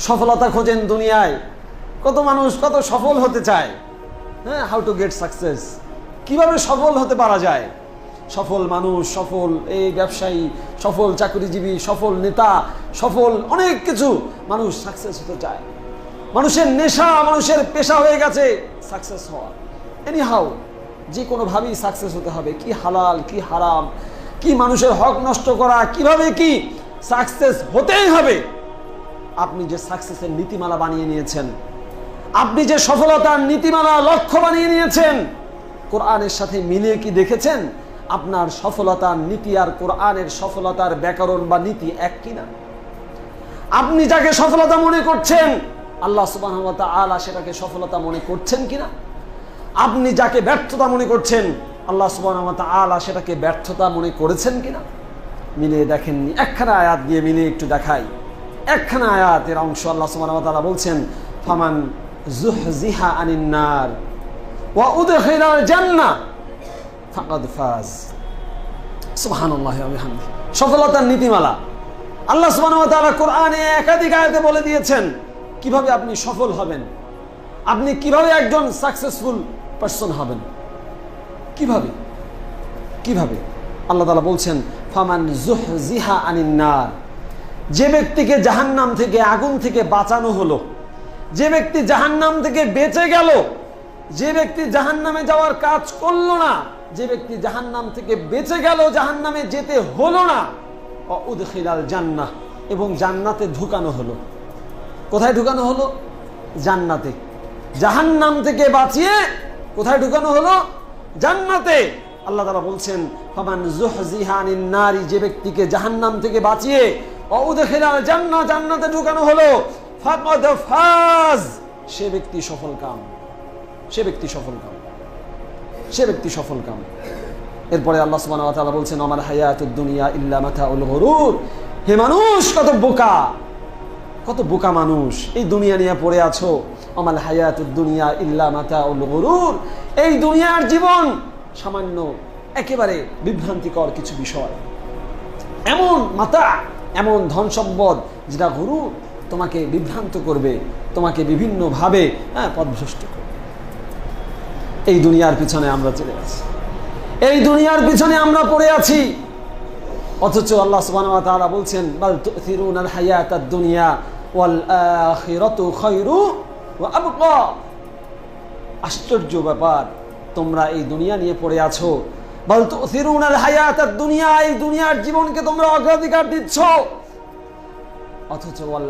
সফলতা খোঁজেন দুনিয়ায়, কত মানুষ কত সফল হতে চায়। হ্যাঁ, হাউ টু গেট সাকসেস, কিভাবে সফল হতে পারা যায়। সফল মানুষ, সফল এই ব্যবসায়ী, সফল চাকরিজীবী, সফল নেতা, সফল অনেক কিছু মানুষ সাকসেস হতে চায়। মানুষের নেশা, মানুষের পেশা হয়ে গেছে সাকসেস হওয়া। এনি হাউ, যে কোনোভাবেই সাকসেস হতে হবে। কি হালাল, কি হারাম, কি মানুষের হক নষ্ট করা, কিভাবে কি সাকসেস হতেই হবে। আপনি যে সাকসেসের নীতিমালা বানিয়ে নিয়েছেন, আপনি যে সফলতার নীতিমালা লক্ষ্য বানিয়ে নিয়েছেন, কোরআনের সাথে মিলিয়ে কি দেখেছেন আপনার সফলতার নীতি আর কোরআনের সফলতার ব্যাকরণ বা নীতি এক কিনা? আপনি যাকে সফলতা মনে করছেন আল্লাহ সুবহানাহু ওয়া তাআলা সেটাকে সফলতা মনে করছেন কিনা? আপনি যাকে ব্যর্থতা মনে করছেন আল্লাহ সুবহানাহু ওয়া তাআলা সেটাকে ব্যর্থতা মনে করেছেন কিনা? মিলিয়ে দেখেননি। একখানা আয়াত দিয়ে মিলিয়ে একটু দেখাই। একখানা আয়াতের অংশ আল্লাহ সুবহানাহু ওয়া তাআলা বলছেন, ফামান যুহজিহা আনিন নার ওয়া উদখিলাল জান্নাহ ফাকাদ ফাজ। সুবহানাল্লাহি ওয়া বিহামদিহি। সফলতার নীতিমালা আল্লাহ সুবহানাহু ওয়া তাআলা কোরআনে একাধিক আয়াতে বলে দিয়েছেন কিভাবে আপনি সফল হবেন, আপনি কিভাবে একজন সাকসেসফুল পারসন হবেন। কিভাবে কিভাবে আল্লাহ তাআলা বলছেন, ফামান যুহজিহা আনিন নার, যে ব্যক্তিকে জাহান্নাম থেকে, আগুন থেকে বাঁচানো হলো, যে ব্যক্তি জাহান্নাম থেকে বেঁচে গেল, যে ব্যক্তি জাহান্নামে যাওয়ার কাজ করলো না, যে ব্যক্তি জাহান্নাম থেকে বেঁচে গেল, জাহান্নামে যেতে হলো না, উদখিলাল জান্নাহ, এবং জান্নাতে ঢুকানো হলো। কোথায় ঢুকানো হলো? জান্নাতে। জাহান্নাম থেকে বাঁচিয়ে কোথায় ঢুকানো হলো? জান্নাতে। আল্লাহ তাআলা বলছেন, ফামান যুহজিহা আনিন নারি, যে ব্যক্তিকে জাহান্নাম থেকে বাঁচিয়ে উদখিলাল জান্নাহ, জান্নাতে ঢুকানো হলো, ফাকাদ ফাজ, সে ব্যক্তি সফল কাম, সে ব্যক্তি সফল কাম, সে ব্যক্তি সফল কাম। এরপরে আল্লাহ সুবহানাহু ওয়া তাআলা বলছেন, আমাল হায়াতুদ দুনিয়া ইল্লা মাতাউল গুরুর। হে মানুষ, কত বোকা, কত বোকা মানুষ এই দুনিয়া নিয়ে পড়ে আছো। আমাল হায়াতুদ দুনিয়া ইল্লা মাতাউল গুরুর, এই দুনিয়ার জীবন সামান্য একেবারে বিভ্রান্তিকর কিছু বিষয়, এমন মাতা, এমন ধন সম্পদ যেটা গুরু তোমাকে বিভ্রান্ত করবে, তোমাকে বিভিন্নভাবে পথভ্রষ্ট করবে। এই দুনিয়ার পিছনে আমরা চলে আছি, এই দুনিয়ার পিছনে আমরা পড়ে আছি। অথচ আল্লাহ সুবহানাহু ওয়া তাআলা বলছেন, বাল তুথিরুনাল হায়াতাদ দুনিয়া ওয়াল আখিরাতু খায়রু ওয়া আবকা। আশ্চর্য ব্যাপার, তোমরা এই দুনিয়া নিয়ে পড়ে আছো, বাল তুথিরুনাল হায়াতাদ দুনিয়া, এই দুনিয়ার জীবনকে তোমরা অগ্রাধিকার দিচ্ছ, অথচ ওয়াল